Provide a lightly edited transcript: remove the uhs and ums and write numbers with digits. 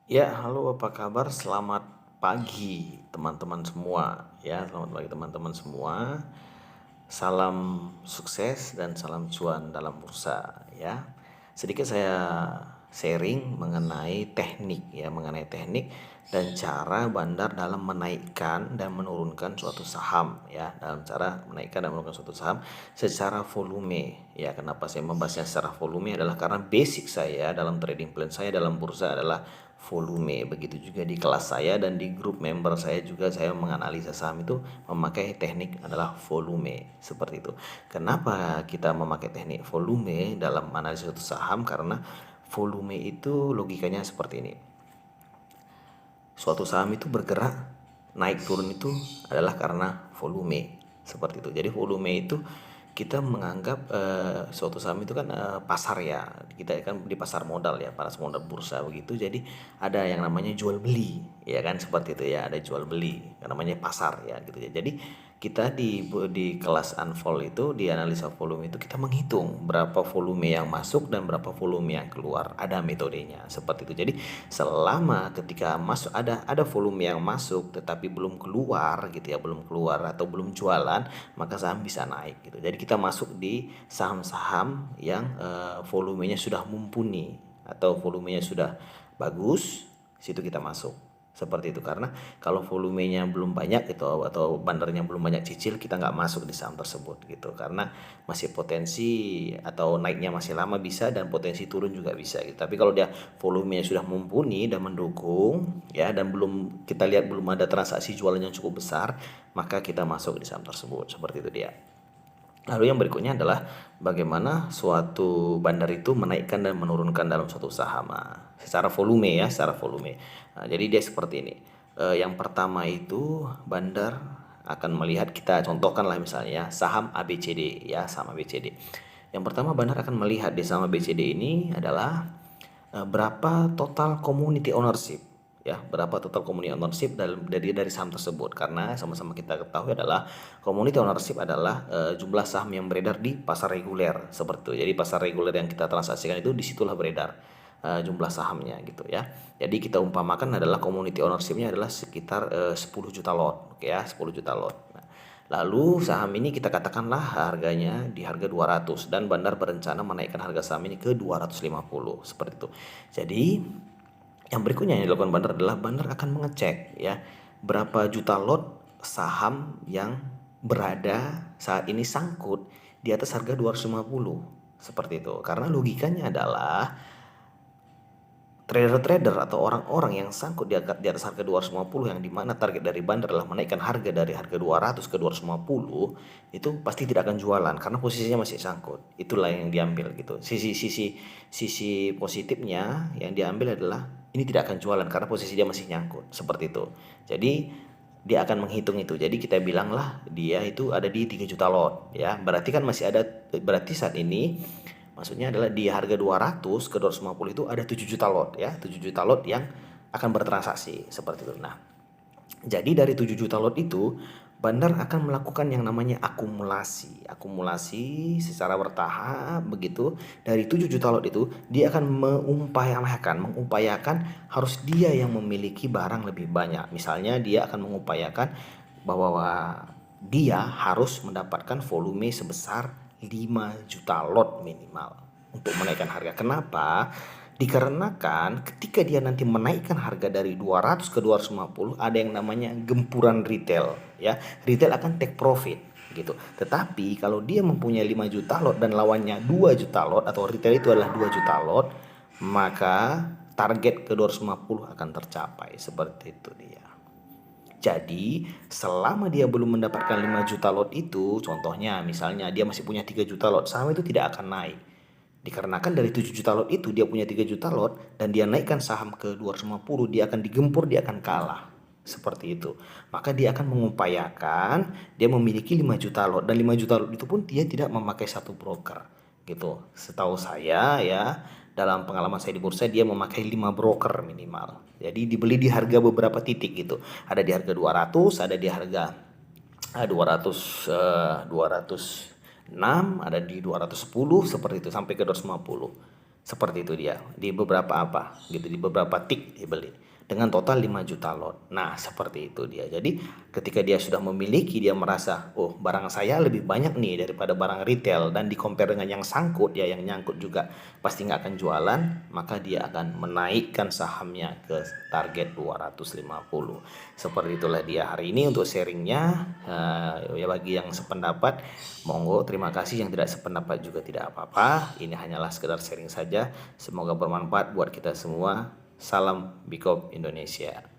Ya, halo apa kabar? Selamat pagi teman-teman semua. Ya, selamat pagi teman-teman semua. Salam sukses dan salam cuan dalam bursa ya. Sedikit saya sharing mengenai teknik dan cara bandar dalam menaikkan dan menurunkan suatu saham ya, dalam cara menaikkan dan menurunkan suatu saham secara volume. Ya, kenapa saya membahasnya secara volume adalah karena basic saya dalam trading plan saya dalam bursa adalah volume. Begitu juga di kelas saya dan di grup member saya juga saya menganalisa saham itu memakai teknik adalah volume seperti itu. Kenapa kita memakai teknik volume dalam analisis suatu saham? Karena volume itu logikanya seperti ini. Suatu saham itu bergerak naik turun itu adalah karena volume seperti itu. Jadi volume itu kita menganggap suatu saham itu kan pasar ya, kita kan di pasar modal ya, pasar modal bursa begitu. Jadi ada yang namanya jual beli ya kan, seperti itu ya, ada jual beli namanya pasar ya gitu ya. Jadi kita di kelas unfold itu, di analisa volume itu kita menghitung berapa volume yang masuk dan berapa volume yang keluar, ada metodenya seperti itu. Jadi selama ketika masuk ada volume yang masuk tetapi belum keluar gitu ya, belum keluar atau belum jualan, maka saham bisa naik gitu. Jadi kita masuk di saham-saham yang volumenya sudah mumpuni atau volumenya sudah bagus, situ kita masuk seperti itu. Karena kalau volumenya belum banyak gitu atau bandarnya belum banyak cicil, kita nggak masuk di saham tersebut gitu, karena masih potensi atau naiknya masih lama bisa dan potensi turun juga bisa gitu. Tapi kalau dia volumenya sudah mumpuni dan mendukung ya, dan belum kita lihat belum ada transaksi jualan yang cukup besar, maka kita masuk di saham tersebut seperti itu dia. Lalu yang berikutnya adalah bagaimana suatu bandar itu menaikkan dan menurunkan dalam suatu saham. Nah, secara volume ya, secara volume. Nah, jadi dia seperti ini. Yang pertama itu bandar akan melihat, kita contohkan lah misalnya saham ABCD ya, saham ABCD. Yang pertama bandar akan melihat di saham ABCD ini adalah berapa total community ownership ya, berapa total community ownership dari saham tersebut. Karena sama-sama kita ketahui adalah community ownership adalah jumlah saham yang beredar di pasar reguler seperti itu. Jadi pasar reguler yang kita transaksikan itu disitulah beredar jumlah sahamnya gitu ya. Jadi kita umpamakan adalah community ownershipnya adalah sekitar 10 juta lot, oke ya, 10 juta lot. Nah, lalu saham ini kita katakanlah harganya di harga 200 dan bandar berencana menaikkan harga saham ini ke 250 seperti itu. Jadi yang berikutnya yang dilakukan bandar adalah bandar akan mengecek ya, berapa juta lot saham yang berada saat ini sangkut di atas harga 250 seperti itu. Karena logikanya adalah trader-trader atau orang-orang yang sangkut di atas harga 250, yang dimana target dari bandar adalah menaikkan harga dari harga 200 ke 250, itu pasti tidak akan jualan karena posisinya masih sangkut. Itulah yang diambil gitu. Sisi positifnya yang diambil adalah ini tidak akan jualan karena posisi dia masih nyangkut seperti itu. Jadi dia akan menghitung itu. Jadi kita bilanglah dia itu ada di 3 juta lot ya. Berarti kan masih ada, berarti saat ini maksudnya adalah di harga 200 ke 250 itu ada 7 juta lot ya, 7 juta lot yang akan bertransaksi seperti itu. Nah, jadi dari 7 juta lot itu bandar akan melakukan yang namanya akumulasi. Akumulasi secara bertahap begitu. Dari 7 juta lot itu dia akan mengupayakan harus dia yang memiliki barang lebih banyak. Misalnya dia akan mengupayakan bahwa dia harus mendapatkan volume sebesar 5 juta lot minimal untuk menaikkan harga. Kenapa? Dikarenakan ketika dia nanti menaikkan harga dari 200 ke 250, ada yang namanya gempuran retail ya. Retail akan take profit gitu. Tetapi kalau dia mempunyai 5 juta lot dan lawannya 2 juta lot, atau retail itu adalah 2 juta lot, maka target ke 250 akan tercapai. Seperti itu dia. Jadi selama dia belum mendapatkan 5 juta lot itu, contohnya misalnya dia masih punya 3 juta lot, saham itu tidak akan naik. Dikarenakan dari 7 juta lot itu dia punya 3 juta lot dan dia naikkan saham ke 250, dia akan digempur, dia akan kalah. Seperti itu. Maka dia akan mengupayakan dia memiliki 5 juta lot, dan 5 juta lot itu pun dia tidak memakai satu broker. Gitu. Setahu saya ya, dalam pengalaman saya di bursa dia memakai 5 broker minimal. Jadi dibeli di harga beberapa titik gitu. Ada di harga 200, ada di harga 206, ada di 210 seperti itu sampai ke 250. Seperti itu dia. Di beberapa apa gitu, di beberapa tik dia beli. Dengan total 5 juta lot. Nah, seperti itu dia. Jadi, ketika dia sudah memiliki, dia merasa, oh, barang saya lebih banyak nih daripada barang retail, dan di compare dengan yang sangkut, ya yang nyangkut juga pasti nggak akan jualan, maka dia akan menaikkan sahamnya ke target 250. Seperti itulah dia hari ini untuk sharingnya. Ya bagi yang sependapat, monggo, terima kasih. Yang tidak sependapat juga tidak apa-apa. Ini hanyalah sekedar sharing saja. Semoga bermanfaat buat kita semua. Salam Bikop Indonesia.